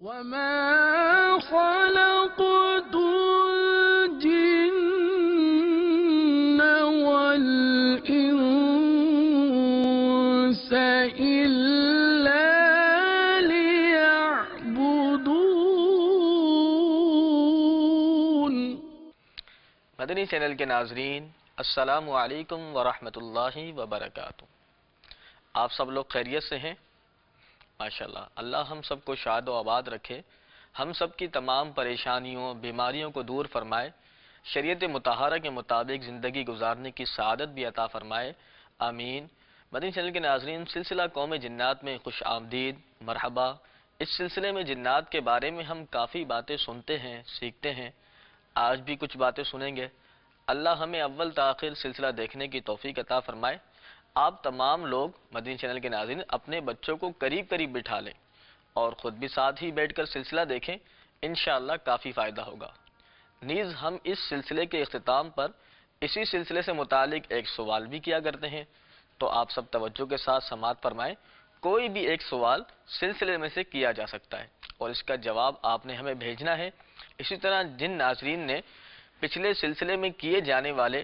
وَمَا خَلَقْتُ الْجِنَّ وَالْإِنسَ إِلَّا لِيَعْبُدُونِ۔ مدنی چینل کے ناظرین، السلام علیکم ورحمۃ اللہ وبرکاتہ۔ آپ سب لوگ خیریت سے ہیں؟ ماشاءاللہ، اللہ ہم سب کو شاد و آباد رکھے، ہم سب کی تمام پریشانیوں بیماریوں کو دور فرمائے، شریعت مطہرہ کے مطابق زندگی گزارنے کی سعادت بھی عطا فرمائے، آمین۔ مدنی چینل کے ناظرین، سلسلہ قوم جنات میں خوش آمدید، مرحبا۔ اس سلسلے میں جنات کے بارے میں ہم کافی باتیں سنتے ہیں، سیکھتے ہیں، آج بھی کچھ باتیں سنیں گے۔ اللہ ہمیں اول تاخیر سلسلہ دیکھنے کی توفیق عطا فرمائے۔ آپ تمام لوگ مدنی چینل کے ناظرین اپنے بچوں کو قریب قریب بٹھا لیں اور خود بھی ساتھ ہی بیٹھ کر سلسلہ دیکھیں، انشاءاللہ کافی فائدہ ہوگا۔ نیز ہم اس سلسلے کے اختتام پر اسی سلسلے سے متعلق ایک سوال بھی کیا کرتے ہیں، تو آپ سب توجہ کے ساتھ سماعت فرمائیں۔ کوئی بھی ایک سوال سلسلے میں سے کیا جا سکتا ہے اور اس کا جواب آپ نے ہمیں بھیجنا ہے۔ اسی طرح جن ناظرین نے پچھلے سلسلے میں کیے جانے والے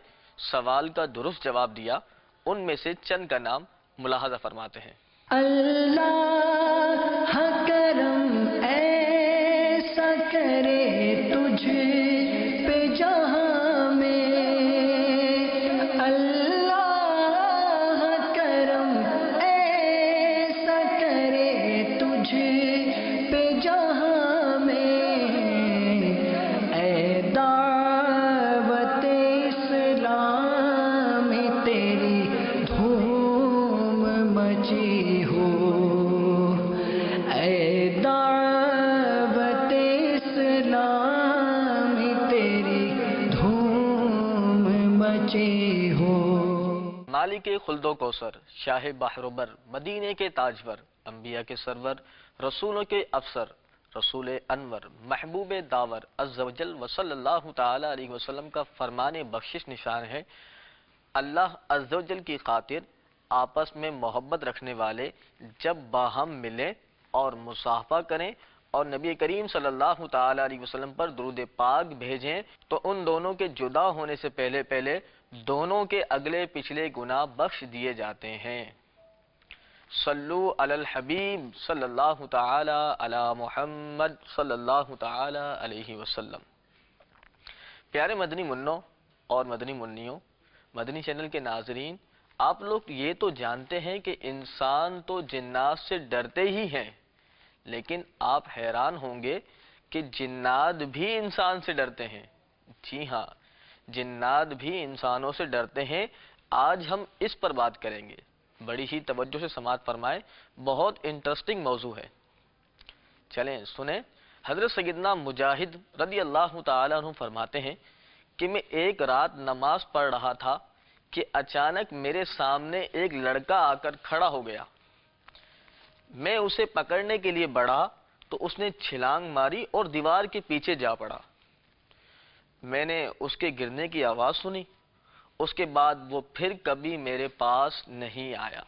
سوال کا درست جواب دیا، ان میں سے چند کا نام ملاحظہ فرماتے ہیں۔ اللہ کرم ایسا کرے تجھ پہ جہاں میں، اللہ کرم ایسا کرے تجھ پہ جہاں میں، اے دعوت اسلام تیری دھوم مچی ہو، اے دعوت اسلام تیری دھوم مچی ہو۔ مالک خلد و کوثر، شاہ بحر و بر، مدینے کے تاجور، انبیاء کے سرور، رسولوں کے افسر، رسول انور، محبوب داور عز و جل و صلی اللہ تعالی علیہ وسلم کا فرمان بخشش نشان ہے، اللہ عز و جل کی خاطر آپس میں محبت رکھنے والے جب باہم ملیں اور مصافحہ کریں اور نبی کریم صلی اللہ تعالی علیہ وسلم پر درود پاک بھیجیں تو ان دونوں کے جدا ہونے سے پہلے پہلے دونوں کے اگلے پچھلے گناہ بخش دیے جاتے ہیں۔ صلو علی الحبیب صلی اللہ تعالی علی محمد صلی اللہ تعالی علیہ وسلم۔ پیارے مدنی منوں اور مدنی منیوں، مدنی چینل کے ناظرین، آپ لوگ یہ تو جانتے ہیں کہ انسان تو جنات سے ڈرتے ہی ہیں، لیکن آپ حیران ہوں گے کہ جنات بھی انسان سے ڈرتے ہیں۔ جی ہاں، جنات بھی انسانوں سے ڈرتے ہیں۔ آج ہم اس پر بات کریں گے، بڑی ہی توجہ سے سماعت فرمائیں، بہت انٹرسٹنگ موضوع ہے۔ چلیں سنیں، حضرت سیدنا مجاہد رضی اللہ تعالیٰ عنہ فرماتے ہیں کہ میں ایک رات نماز پڑھ رہا تھا کہ اچانک میرے سامنے ایک لڑکا آ کر کھڑا ہو گیا۔ میں اسے پکڑنے کے لیے بڑھا تو اس نے چھلانگ ماری اور دیوار کے پیچھے جا پڑا۔ میں نے اس کے گرنے کی آواز سنی، اس کے بعد وہ پھر کبھی میرے پاس نہیں آیا۔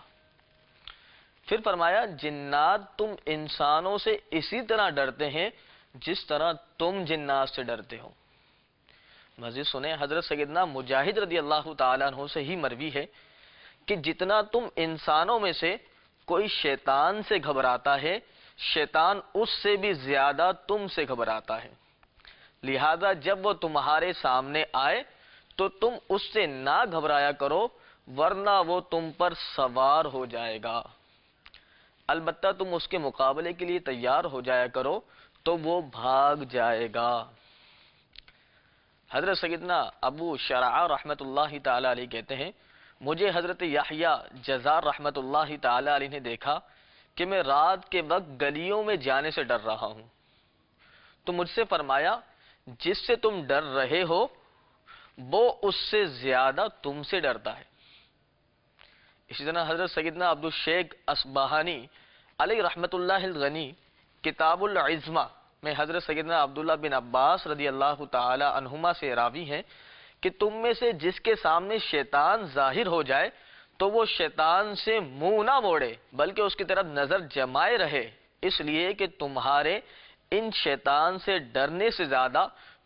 پھر فرمایا، جنات تم انسانوں سے اسی طرح ڈرتے ہیں جس طرح تم جنات سے ڈرتے ہو۔ مزید سنیں، حضرت سیدنا مجاہد رضی اللہ تعالیٰ عنہ سے ہی مروی ہے کہ جتنا تم انسانوں میں سے کوئی شیطان سے گھبراتا ہے، شیطان اس سے بھی زیادہ تم سے گھبراتا ہے، لہذا جب وہ تمہارے سامنے آئے تو تم اس سے نہ گھبرایا کرو، ورنہ وہ تم پر سوار ہو جائے گا، البتہ تم اس کے مقابلے کے لیے تیار ہو جایا کرو تو وہ بھاگ جائے گا۔ حضرت سیدنا ابو شرع رحمت اللہ تعالی علیہ کہتے ہیں، مجھے حضرت یحییٰ جزار رحمت اللہ تعالی علیہ نے دیکھا کہ میں رات کے وقت گلیوں میں جانے سے ڈر رہا ہوں، تو مجھ سے فرمایا، جس سے تم ڈر رہے ہو وہ اس سے زیادہ تم سے ڈرتا ہے۔ اسی طرح حضرت سیدنا عبدالشیخ اصبہانی علیہ رحمت اللہ الغنی کتاب العظمہ میں حضرت سیدنا عبداللہ بن عباس رضی اللہ تعالی عنہما سے راوی ہیں کہ تم میں سے جس کے سامنے شیطان ظاہر ہو جائے تو وہ شیطان سے منہ نہ موڑے بلکہ اس کی طرف نظر جمائے رہے، اس لیے کہ تمہارے ان شیطان سے ڈرنے سے زیادہ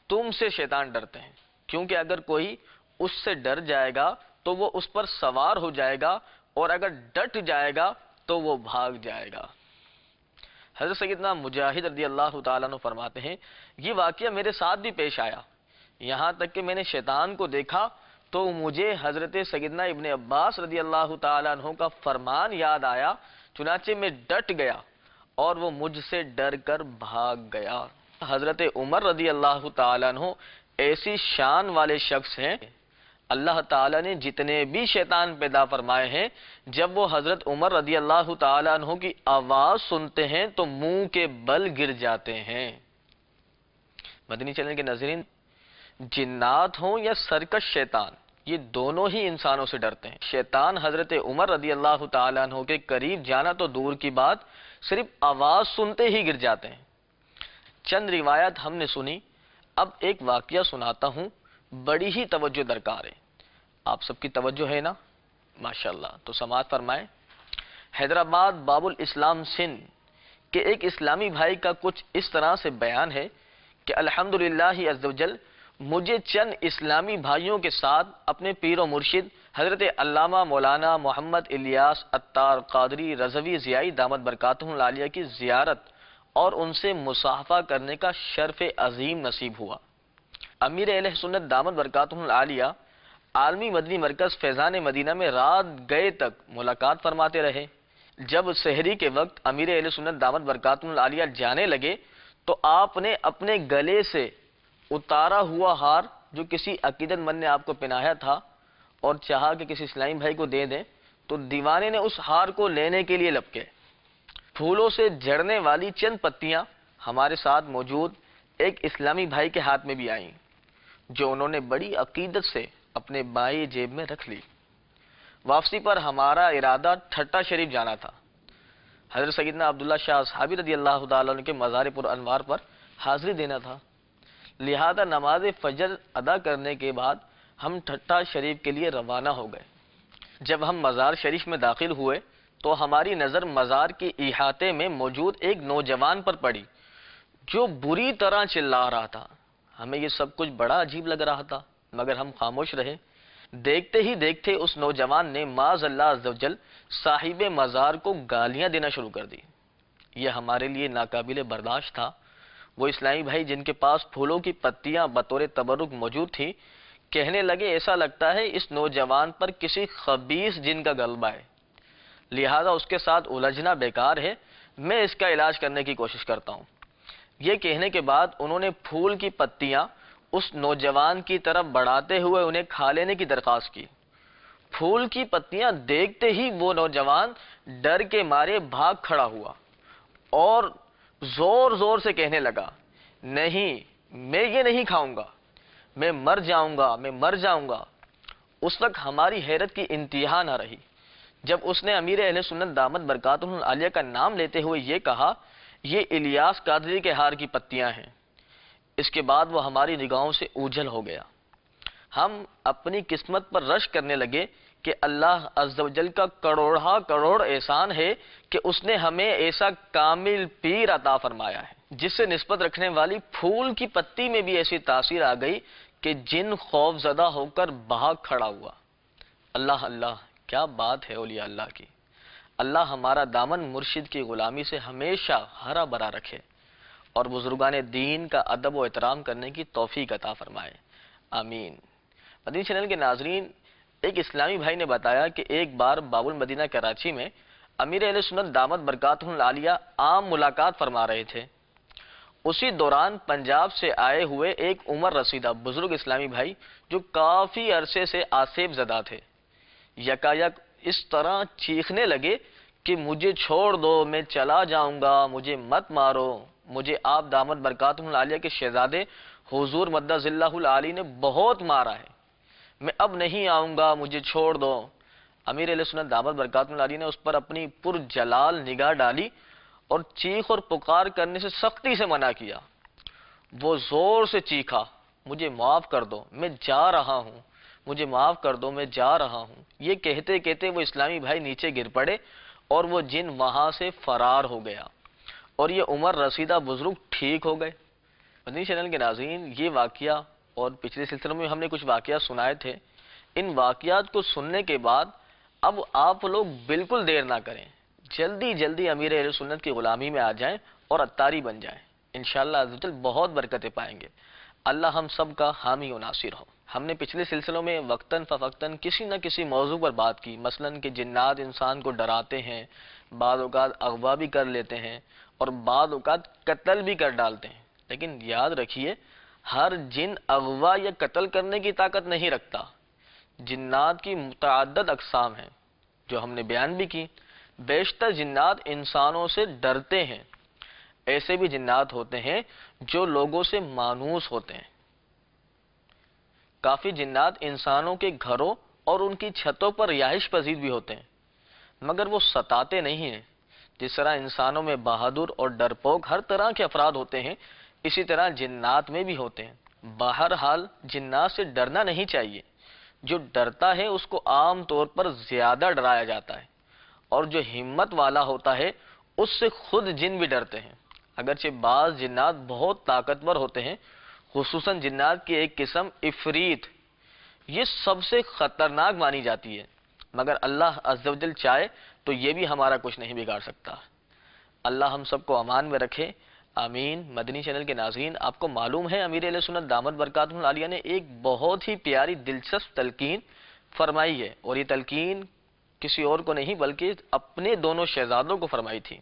تم سے شیطان ڈرتے ہیں، کیونکہ اگر کوئی اس سے ڈر جائے گا تو وہ اس پر سوار ہو جائے گا، اور اگر ڈٹ جائے گا تو وہ بھاگ جائے گا۔ حضرت سیدنا مجاہد رضی اللہ تعالیٰ عنہ فرماتے ہیں، یہ واقعہ میرے ساتھ بھی پیش آیا، یہاں تک کہ میں نے شیطان کو دیکھا تو مجھے حضرت سیدنا ابن عباس رضی اللہ تعالیٰ عنہ کا فرمان یاد آیا، چنانچہ میں ڈٹ گیا اور وہ مجھ سے ڈر کر بھاگ گیا۔ حضرت عمر رضی اللہ تعالیٰ عنہ ایسی شان والے شخص ہیں، اللہ تعالیٰ نے جتنے بھی شیطان پیدا فرمائے ہیں، جب وہ حضرت عمر رضی اللہ تعالیٰ عنہ کی آواز سنتے ہیں تو منہ کے بل گر جاتے ہیں۔ مدنی چینل کے ناظرین، جنات ہوں یا سرکش شیطان، یہ دونوں ہی انسانوں سے ڈرتے ہیں۔ شیطان حضرت عمر رضی اللہ تعالیٰ عنہ کے قریب جانا تو دور کی بات، صرف آواز سنتے ہی گر جاتے ہیں۔ چند روایت ہم نے سنی، اب ایک واقعہ سناتا ہوں، بڑی ہی توجہ درکار ہے۔ آپ سب کی توجہ ہے نا؟ ماشاءاللہ، تو سماعت فرمائیں۔ حیدرآباد باب الاسلام سندھ کے ایک اسلامی بھائی کا کچھ اس طرح سے بیان ہے کہ الحمدللہ عزوجل مجھے چند اسلامی بھائیوں کے ساتھ اپنے پیر و مرشد حضرت علامہ مولانا محمد الیاس عطار قادری رضوی ضیائی دامت برکاتہ العالیہ کی زیارت اور ان سے مصاحبہ کرنے کا شرف عظیم نصیب ہوا۔ امیر اہل سنت دامت برکاتہ العالیہ عالمی مدنی مرکز فیضان مدینہ میں رات گئے تک ملاقات فرماتے رہے۔ جب سحری کے وقت امیر اہل سنت دامت برکاتہ العالیہ جانے لگے تو آپ نے اپنے گلے سے اتارا ہوا ہار جو کسی عقیدت مند نے آپ کو پہنایا تھا اور چاہا کہ کسی اسلامی بھائی کو دے دیں، تو دیوانے نے اس ہار کو لینے کے لیے لپکے۔ پھولوں سے جھڑنے والی چند پتیاں ہمارے ساتھ موجود ایک اسلامی بھائی کے ہاتھ میں بھی آئیں، جو انہوں نے بڑی عقیدت سے اپنے بائیں جیب میں رکھ لی۔ واپسی پر ہمارا ارادہ ٹھٹا شریف جانا تھا، حضرت سیدنا عبداللہ شاہ اصحابی رضی اللہ تعالیٰ عنہ کے مزار پر انوار پر حاضری دینا تھا، لہذا نماز فجر ادا کرنے کے بعد ہم ٹھٹا شریف کے لیے روانہ ہو گئے۔ جب ہم مزار شریف میں داخل ہوئے تو ہماری نظر مزار کے احاطے میں موجود ایک نوجوان پر پڑی جو بری طرح چلا رہا تھا۔ ہمیں یہ سب کچھ بڑا عجیب لگ رہا تھا، مگر ہم خاموش رہے۔ دیکھتے ہی دیکھتے اس نوجوان نے معاذ اللہ عز و جل صاحب مزار کو گالیاں دینا شروع کر دی۔ یہ ہمارے لیے ناقابل برداشت تھا۔ وہ اسلامی بھائی جن کے پاس پھولوں کی پتیاں بطور تبرک موجود تھی، کہنے لگے ایسا لگتا ہے اس نوجوان پر کسی خبیث جن کا غلبہ ہے، لہذا اس کے ساتھ الجھنا بیکار ہے، میں اس کا علاج کرنے کی کوشش کرتا ہوں۔ یہ کہنے کے بعد انہوں نے پھول کی پتیاں اس نوجوان کی طرف بڑھاتے ہوئے انہیں کھا لینے کی درخواست کی۔ پھول کی پتیاں دیکھتے ہی وہ نوجوان ڈر کے مارے بھاگ کھڑا ہوا اور زور زور سے کہنے لگا، نہیں، میں یہ نہیں کھاؤں گا، میں مر جاؤں گا، میں مر جاؤں گا۔ اس وقت ہماری حیرت کی انتہا نہ رہی جب اس نے امیر اہل سنت دامت برکاتہ العالیہ کا نام لیتے ہوئے یہ کہا، یہ الیاس قادری کے ہار کی پتیاں ہیں۔ اس کے بعد وہ ہماری نگاہوں سے اوجھل ہو گیا۔ ہم اپنی قسمت پر رشک کرنے لگے کہ اللہ عز و جل کا کروڑہ کروڑ احسان ہے کہ اس نے ہمیں ایسا کامل پیر عطا فرمایا ہے جس سے نسبت رکھنے والی پھول کی پتی میں بھی ایسی تاثیر آ گئی کہ جن خوف زدہ ہو کر بھاگ کھڑا ہوا۔ اللہ اللہ، کیا بات ہے اولیاء اللہ کی۔ اللہ ہمارا دامن مرشد کی غلامی سے ہمیشہ ہرا بھرا رکھے اور بزرگان دین کا ادب و احترام کرنے کی توفیق عطا فرمائے، آمین۔ مدنی چینل کے ناظرین، ایک اسلامی بھائی نے بتایا کہ ایک بار باب المدینہ کراچی میں امیر اہل سنت دامت برکاتہ العالیہ عام ملاقات فرما رہے تھے۔ اسی دوران پنجاب سے آئے ہوئے ایک عمر رسیدہ بزرگ اسلامی بھائی جو کافی عرصے سے آسیب زدہ تھے، یکایک اس طرح چیخنے لگے کہ مجھے چھوڑ دو، میں چلا جاؤں گا، مجھے مت مارو، مجھے آپ دامت برکاتہ العالیہ کے شہزادے حضور مدظ اللہ العالی نے بہت مارا ہے، میں اب نہیں آؤں گا، مجھے چھوڑ دو۔ امیر علیہ سنت دامت برکاتہ العالی نے اس پر اپنی پرجلال نگاہ ڈالی اور چیخ اور پکار کرنے سے سختی سے منع کیا۔ وہ زور سے چیخا، مجھے معاف کر دو، میں جا رہا ہوں، مجھے معاف کر دو، میں جا رہا ہوں۔ یہ کہتے کہتے وہ اسلامی بھائی نیچے گر پڑے اور وہ جن وہاں سے فرار ہو گیا اور یہ عمر رسیدہ بزرگ ٹھیک ہو گئے۔ مدنی چینل کے ناظرین، یہ واقعہ اور پچھلے سلسلوں میں ہم نے کچھ واقعات سنائے تھے، ان واقعات کو سننے کے بعد اب آپ لوگ بالکل دیر نہ کریں، جلدی جلدی امیر اہل سنت کی غلامی میں آ جائیں اور اتاری بن جائیں، انشاءاللہ عز و جل بہت برکتیں پائیں گے۔ اللہ ہم سب کا حامی و ناصر ہو۔ ہم نے پچھلے سلسلوں میں وقتاً فوقتاً کسی نہ کسی موضوع پر بات کی، مثلاً کہ جنات انسان کو ڈراتے ہیں، بعض اوقات اغوا بھی کر لیتے ہیں اور بعض اوقات قتل بھی کر ڈالتے ہیں، لیکن یاد رکھیے ہر جن اغوا یا قتل کرنے کی طاقت نہیں رکھتا۔ جنات کی متعدد اقسام ہیں جو ہم نے بیان بھی کی۔ بیشتر جنات انسانوں سے ڈرتے ہیں، ایسے بھی جنات ہوتے ہیں جو لوگوں سے مانوس ہوتے ہیں۔ کافی جنات انسانوں کے گھروں اور ان کی چھتوں پر رہائش پذیر بھی ہوتے ہیں، مگر وہ ستاتے نہیں ہیں۔ جس طرح انسانوں میں بہادر اور ڈرپوک ہر طرح کے افراد ہوتے ہیں، اسی طرح جنات میں بھی ہوتے ہیں۔ بہرحال جنات سے ڈرنا نہیں چاہیے، جو ڈرتا ہے اس کو عام طور پر زیادہ ڈرایا جاتا ہے، اور جو ہمت والا ہوتا ہے اس سے خود جن بھی ڈرتے ہیں۔ اگرچہ بعض جنات بہت طاقتور ہوتے ہیں، خصوصاً جنات کی ایک قسم عفریت، یہ سب سے خطرناک مانی جاتی ہے، مگر اللہ عز و جل چاہے تو یہ بھی ہمارا کچھ نہیں بگاڑ سکتا۔ اللہ ہم سب کو امان میں رکھے، آمین۔ مدنی چینل کے ناظرین، آپ کو معلوم ہے امیر اہل سنت دامت برکاتہ العالیہ نے ایک بہت ہی پیاری دلچسپ تلقین فرمائی ہے، اور یہ تلقین کسی اور کو نہیں بلکہ اپنے دونوں شہزادوں کو فرمائی تھی۔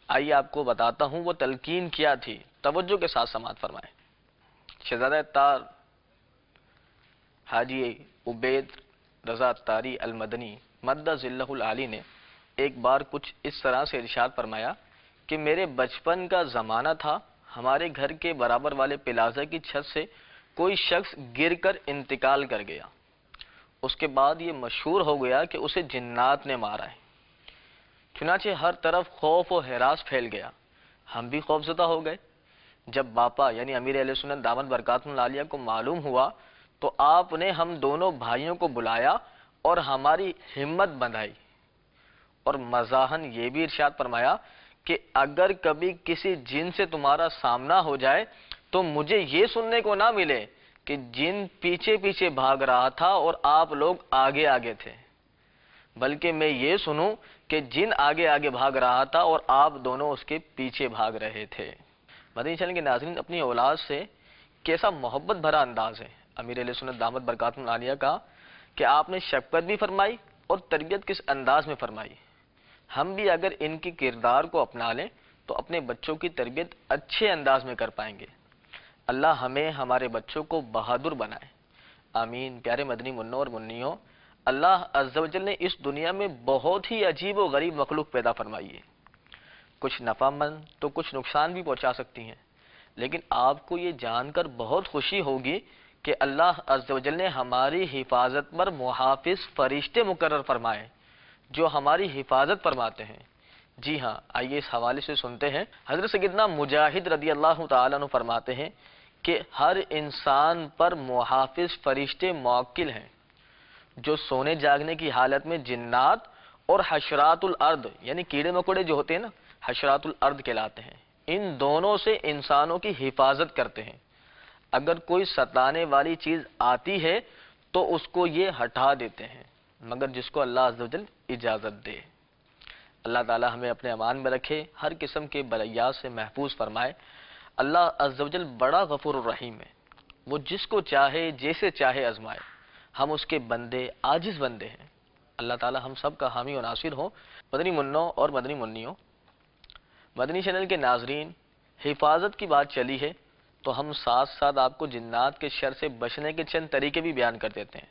آئیے آپ کو بتاتا ہوں وہ تلقین کیا تھی، توجہ کے ساتھ سماعت فرمائیں۔ شہزادہ تار حاجی عبید رضا تاری المدنی مدہ ظلہ العالی نے ایک بار کچھ اس طرح سے ارشاد فرمایا کہ میرے بچپن کا زمانہ تھا، ہمارے گھر کے برابر والے پلازہ کی چھت سے کوئی شخص گر کر انتقال کر گیا۔ اس کے بعد یہ مشہور ہو گیا کہ اسے جنات نے مارا ہے۔ چنانچہ ہر طرف خوف و ہراس پھیل گیا، ہم بھی خوف زدہ ہو گئے۔ جب باپا یعنی امیر اہل سنت دامت برکاتہ العالیہ کو معلوم ہوا تو آپ نے ہم دونوں بھائیوں کو بلایا اور ہماری ہمت بندھائی، اور مزاحاً یہ بھی ارشاد فرمایا کہ اگر کبھی کسی جن سے تمہارا سامنا ہو جائے تو مجھے یہ سننے کو نہ ملے کہ جن پیچھے پیچھے بھاگ رہا تھا اور آپ لوگ آگے آگے تھے، بلکہ میں یہ سنوں کہ جن آگے آگے بھاگ رہا تھا اور آپ دونوں اس کے پیچھے بھاگ رہے تھے۔ مدنی چینل کے ناظرین، اپنی اولاد سے کیسا محبت بھرا انداز ہے امیر اہل سنت دامت برکاتہ العالیہ کا کہ آپ نے شفقت بھی فرمائی اور تربیت کس انداز میں فرمائی۔ ہم بھی اگر ان کی کردار کو اپنا لیں تو اپنے بچوں کی تربیت اچھے انداز میں کر پائیں گے۔ اللہ ہمیں ہمارے بچوں کو بہادر بنائے، آمین۔ پیارے مدنی منوں اور منیوں، اللہ عز و جل نے اس دنیا میں بہت ہی عجیب و غریب مخلوق پیدا فرمائی ہے، کچھ نفع مند تو کچھ نقصان بھی پہنچا سکتی ہیں، لیکن آپ کو یہ جان کر بہت خوشی ہوگی کہ اللہ عز و جل نے ہماری حفاظت پر محافظ فرشتے مقرر فرمائے جو ہماری حفاظت فرماتے ہیں۔ جی ہاں، آئیے اس حوالے سے سنتے ہیں۔ حضرت سیدنا مجاہد رضی اللہ تعالیٰ عنہ فرماتے ہیں کہ ہر انسان پر محافظ فرشتے موکل ہیں جو سونے جاگنے کی حالت میں جنات اور حشرات الارض یعنی کیڑے مکوڑے جو ہوتے ہیں نا، حشرات الارض کہلاتے ہیں، ان دونوں سے انسانوں کی حفاظت کرتے ہیں۔ اگر کوئی ستانے والی چیز آتی ہے تو اس کو یہ ہٹا دیتے ہیں، مگر جس کو اللہ عز و جل اجازت دے۔ اللہ تعالی ہمیں اپنے امان میں رکھے، ہر قسم کے بلیات سے محفوظ فرمائے۔ اللہ عز و جل بڑا غفور الرحیم ہے، وہ جس کو چاہے جیسے چاہے آزمائے، ہم اس کے بندے عاجز بندے ہیں۔ اللہ تعالی ہم سب کا حامی و ناصر ہو۔ مدنی منوں اور مدنی منیوں، مدنی چینل کے ناظرین، حفاظت کی بات چلی ہے تو ہم ساتھ ساتھ آپ کو جنات کے شر سے بچنے کے چند طریقے بھی بیان کر دیتے ہیں،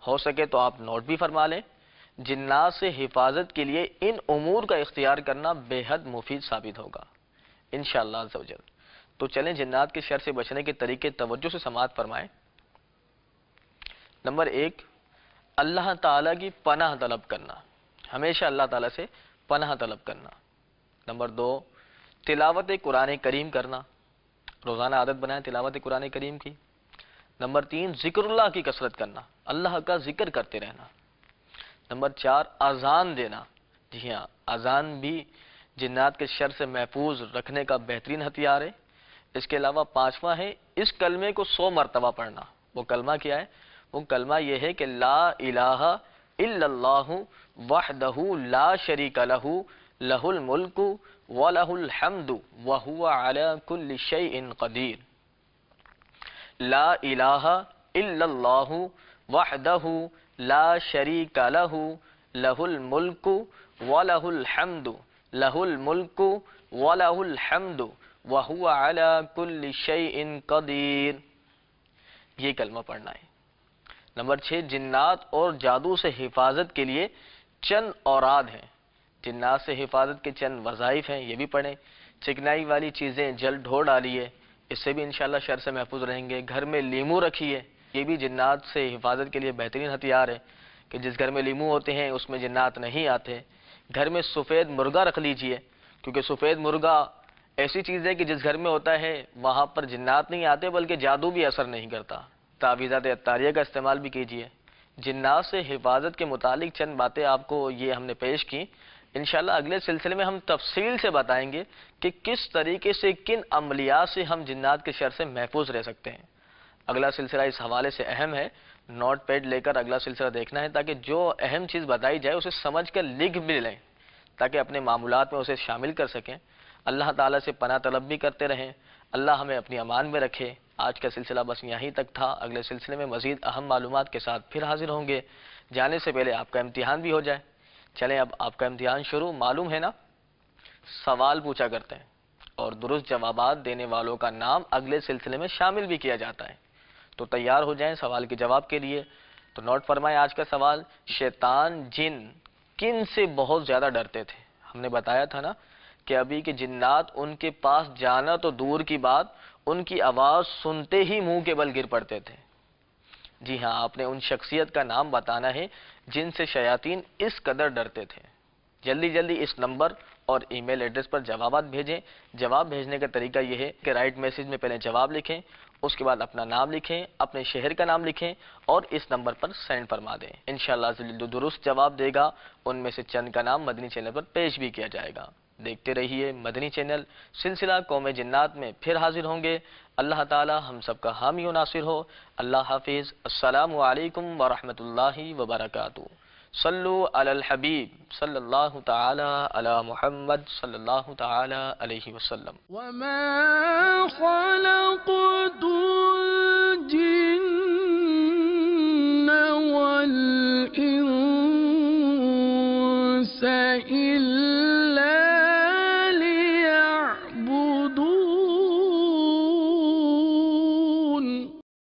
ہو سکے تو آپ نوٹ بھی فرما لیں۔ جنات سے حفاظت کے لیے ان امور کا اختیار کرنا بے حد مفید ثابت ہوگا انشاءاللہ عز و جل۔ تو چلیں جنات کے شر سے بچنے کے طریقے توجہ سے سماعت فرمائیں۔ نمبر 1، اللہ تعالیٰ کی پناہ طلب کرنا، ہمیشہ اللہ تعالیٰ سے پناہ طلب کرنا۔ نمبر 2، تلاوت قرآن کریم کرنا، روزانہ عادت بنائیں تلاوت قرآن کریم کی۔ نمبر 3، ذکر اللہ کی کثرت کرنا، اللہ کا ذکر کرتے رہنا۔ نمبر 4، اذان دینا، جی ہاں اذان بھی جنات کے شر سے محفوظ رکھنے کا بہترین ہتھیار ہے۔ اس کے علاوہ پانچواں ہے اس کلمے کو 100 مرتبہ پڑھنا۔ وہ کلمہ کیا ہے؟ وہ کلمہ یہ ہے کہ لا الہ الا اللہ وحدہ لا شریک لہ لہ الملک ولہ الحمد وہو علی کل شیء قدیر۔ لا الہ الا اللہ وحدہ لا شریک لہ لہ الملک ولہ الحمد لہ الملک ولہ الحمد وہو علی کل شیء قدیر۔ یہ کلمہ پڑھنا ہے۔ نمبر 6، جنات اور جادو سے حفاظت کے لیے چند اوراد ہیں۔ جنات سے حفاظت کے چند وظائف ہیں، یہ بھی پڑھیں۔ چکنائی والی چیزیں جل ڈھو ڈالیے، اس سے بھی انشاءاللہ شر سے محفوظ رہیں گے۔ گھر میں لیمو رکھیے، یہ بھی جنات سے حفاظت کے لیے بہترین ہتھیار ہے کہ جس گھر میں لیمو ہوتے ہیں اس میں جنات نہیں آتے۔ گھر میں سفید مرغا رکھ لیجئے، کیونکہ سفید مرغا ایسی چیز ہے کہ جس گھر میں ہوتا ہے وہاں پر جنات نہیں آتے بلکہ جادو بھی اثر نہیں کرتا۔ تعویذات عطاریہ کا استعمال بھی کیجئے۔ جنات سے حفاظت کے متعلق چند باتیں آپ کو یہ ہم نے پیش کی۔ انشاءاللہ اگلے سلسلے میں ہم تفصیل سے بتائیں گے کہ کس طریقے سے کن عملیات سے ہم جنات کے شر سے محفوظ رہ سکتے ہیں۔ اگلا سلسلہ اس حوالے سے اہم ہے، نوٹ پیڈ لے کر اگلا سلسلہ دیکھنا ہے تاکہ جو اہم چیز بتائی جائے اسے سمجھ کر لکھ بھی لیں تاکہ اپنے معمولات میں اسے شامل کر سکیں۔ اللہ تعالیٰ سے پناہ طلب بھی کرتے رہیں، اللہ ہمیں اپنی امان میں رکھے۔ آج کا سلسلہ بس یہیں تک تھا، اگلے سلسلے میں مزید اہم معلومات کے ساتھ پھر حاضر ہوں گے۔ جانے سے پہلے آپ کا امتحان بھی ہو جائے۔ چلیں اب آپ کا امتحان شروع، معلوم ہے نا؟ سوال پوچھا کرتے ہیں اور درست جوابات دینے والوں کا نام اگلے سلسلے میں شامل بھی کیا جاتا ہے، تو تیار ہو جائیں سوال کے جواب کے لیے۔ تو نوٹ فرمائیں آج کا سوال، شیطان جن کن سے بہت زیادہ ڈرتے تھے؟ ہم نے بتایا تھا نا کہ ابھی کہ جنات ان کے پاس جانا تو دور کی بات، ان کی آواز سنتے ہی منہ کے بل گر پڑتے تھے۔ جی ہاں، آپ نے ان شخصیت کا نام بتانا ہے جن سے شیاطین اس قدر ڈرتے تھے۔ جلدی جلدی اس نمبر اور ای میل ایڈریس پر جوابات بھیجیں۔ جواب بھیجنے کا طریقہ یہ ہے کہ رائٹ میسج میں پہلے جواب لکھیں، اس کے بعد اپنا نام لکھیں، اپنے شہر کا نام لکھیں اور اس نمبر پر سینڈ فرما دیں۔ انشاءاللہ جو درست جواب دے گا ان میں سے چند کا نام مدنی چینل پر پیش بھی کیا جائے گا۔ دیکھتے رہیے مدنی چینل۔ سلسلہ قوم جنات میں پھر حاضر ہوں گے۔ اللہ تعالی ہم سب کا حامی و ناصر ہو۔ اللہ حافظ۔ السلام علیکم ورحمۃ اللہ وبرکاتہ۔ صلو علی الحبیب صلی اللہ تعالی علی محمد صلی اللہ تعالی علیہ وسلم۔ وما